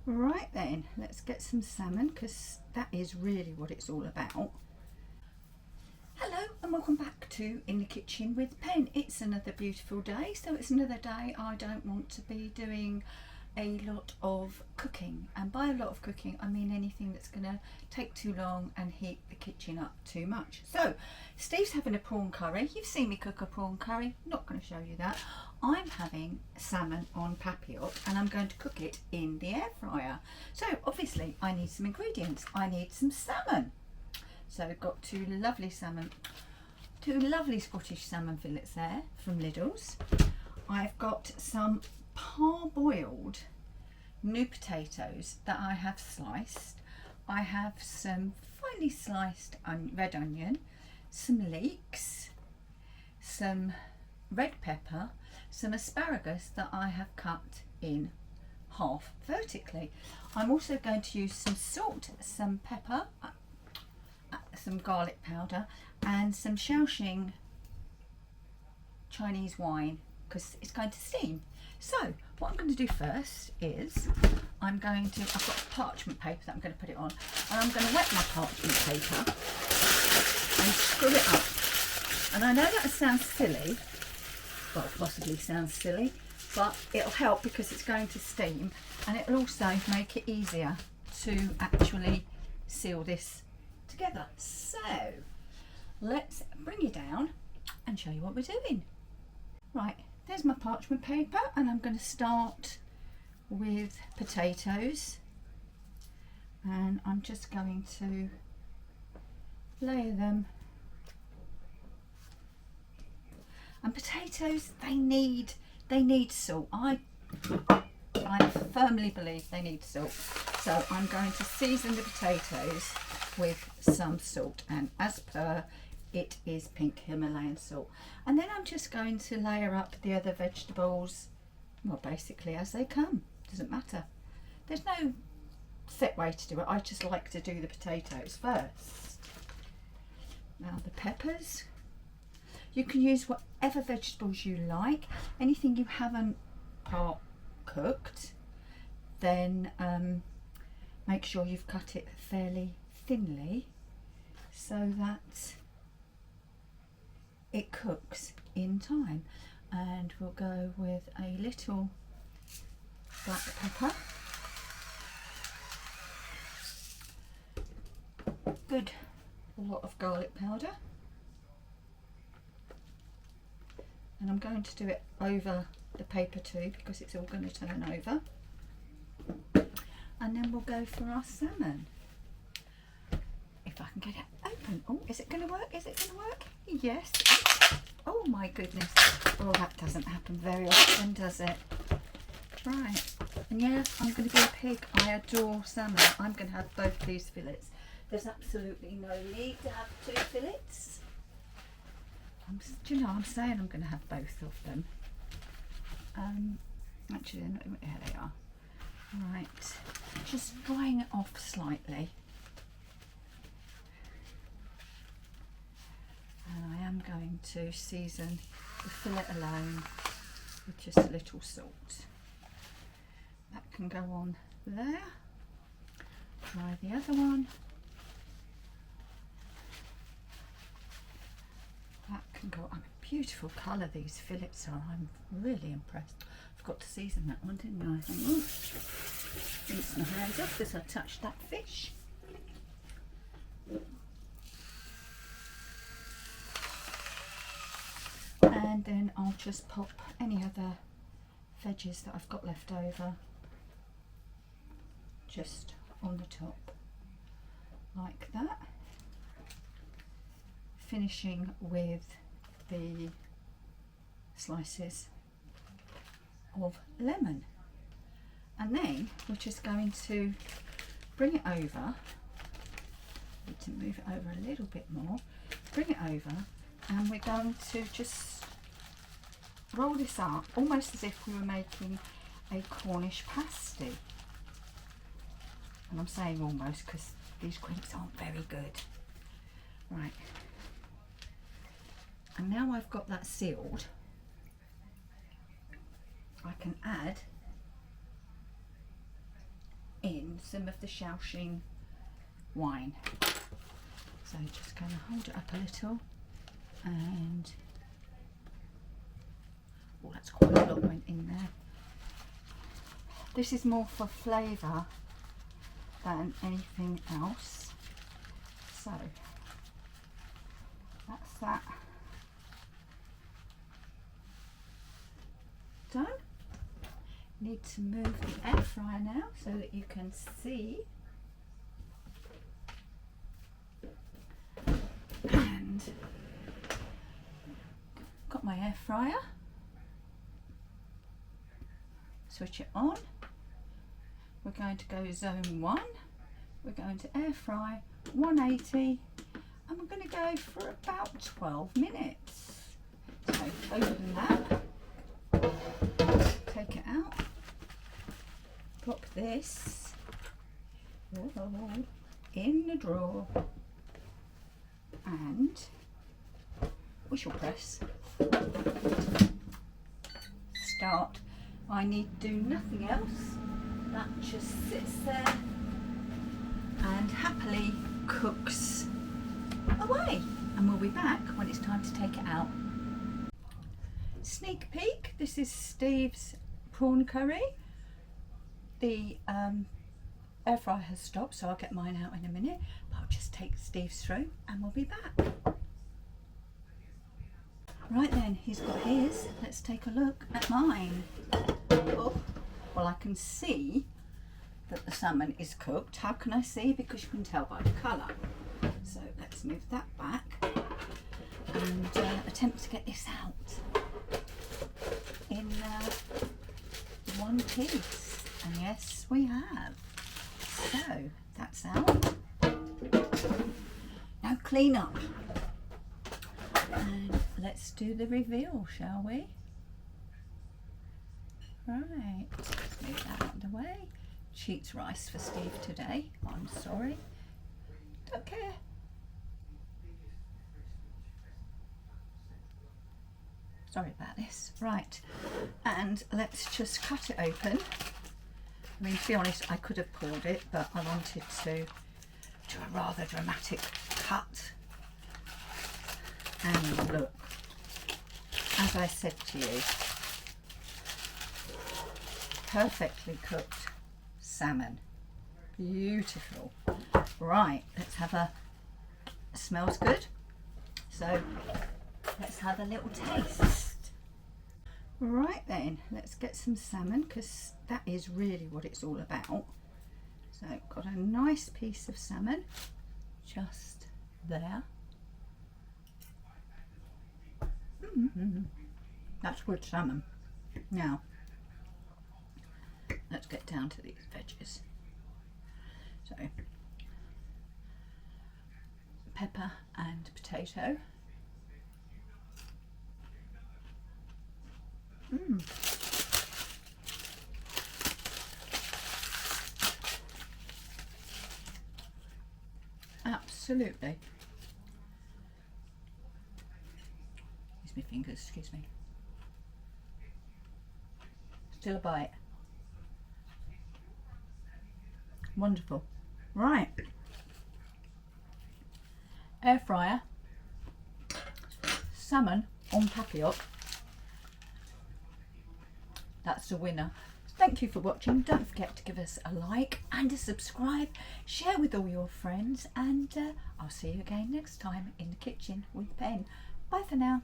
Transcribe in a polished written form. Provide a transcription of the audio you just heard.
Right then, let's get some salmon because that is really what it's all about. Hello and welcome back to In the Kitchen with Pen. It's another beautiful day, so it's another day I don't want to be doing a lot of cooking, and by a lot of cooking I mean anything that's going to take too long and heat the kitchen up too much. So Steve's having a prawn curry. You've seen me cook a prawn curry, not going to show you that. I'm having salmon on papillote and I'm going to cook it in the air fryer. So obviously I need some ingredients. I need some salmon. So I've got two lovely Scottish salmon fillets there from Lidl's. I've got some parboiled new potatoes that I have sliced. I have some finely sliced red onion, some leeks, some red pepper, some asparagus that I have cut in half vertically. I'm also going to use some salt, some pepper, some garlic powder and some Shaoxing Chinese wine because it's going to steam. So what I'm going to do first is I've got parchment paper that I'm going to put it on, and I'm going to wet my parchment paper and screw it up. And I know that sounds silly, well, possibly sounds silly, but it'll help because it's going to steam, and it'll also make it easier to actually seal this together. So let's bring you down and show you what we're doing. Right, there's my parchment paper, and I'm going to start with potatoes, and I'm just going to layer them. And potatoes, they need salt. I firmly believe they need salt. So I'm going to season the potatoes with some salt, and as per, it is pink Himalayan salt. And then I'm just going to layer up the other vegetables, well, basically as they come. Doesn't matter. There's no set way to do it. I just like to do the potatoes first. Now the peppers. You can use whatever vegetables you like. Anything you haven't part cooked, then make sure you've cut it fairly thinly so that it cooks in time. And we'll go with a little black pepper, good lot of garlic powder, and I'm going to do it over the paper too because it's all going to turn over. And then we'll go for our salmon. If I can get it open. Oh, is it going to work? Is it going to work? Yes. Oh my goodness. Oh, that doesn't happen very often, does it? Right. And yeah, I'm going to be a pig. I adore salmon. I'm going to have both these fillets. There's absolutely no need to have two fillets. Do you know, I'm saying I'm going to have both of them. Actually, here they are. Right. Just drying it off slightly. And I am going to season the fillet alone with just a little salt. That can go on there. Try the other one. That can go on. A beautiful colour these fillets are. I'm really impressed. Forgot to season that one, didn't I? Rinse my hands off because I touched that fish. And then I'll just pop any other veggies that I've got left over just on the top like that, finishing with the slices of lemon. And then we're just going to bring it over. Need to move it over a little bit more. Bring it over, and we're going to just roll this up almost as if we were making a Cornish pasty. And I'm saying almost because these crimps aren't very good. Right. And now I've got that sealed, I can add some of the Shaoxing wine. So just going to hold it up a little, and oh, that's quite a lot went in there. This is more for flavour than anything else. So that's that done. Need to move the air fryer now so that you can see. And got my air fryer. Switch it on. We're going to go zone 1. We're going to air fry 180, and we're going to go for about 12 minutes. So open that, take it out, pop this in the drawer, and whistle press. Start. I need to do nothing else. That just sits there and happily cooks away, and we'll be back when it's time to take it out. Sneak peek, this is Steve's prawn curry. The air fryer has stopped, so I'll get mine out in a minute, but I'll just take Steve's through and we'll be back. Right then, he's got his. Let's take a look at mine. Oh, well, I can see that the salmon is cooked. How can I see? Because you can tell by the colour. So let's move that back and attempt to get this out in one piece. And yes, we have. So that's out. Now clean up. And let's do the reveal, shall we? Right, let's move that out of the way. Sheets rice for Steve today. I'm sorry. Don't care. Sorry about this. Right, and let's just cut it open. I mean, to be honest, I could have pulled it, but I wanted to do a rather dramatic cut. And look, as I said to you, perfectly cooked salmon. Beautiful. Right, let's have a, smells good. So let's have a little taste. Right then, let's get some salmon, because that is really what it's all about. So got a nice piece of salmon just there. That's good salmon. Now let's get down to these veggies. So pepper and potato. Absolutely. Use my fingers, excuse me. Still a bite. Wonderful. Right. Air fryer. Salmon on Papillote. That's the winner. Thank you for watching. Don't forget to give us a like and a subscribe. Share with all your friends, and I'll see you again next time in the kitchen with Ben. Bye for now.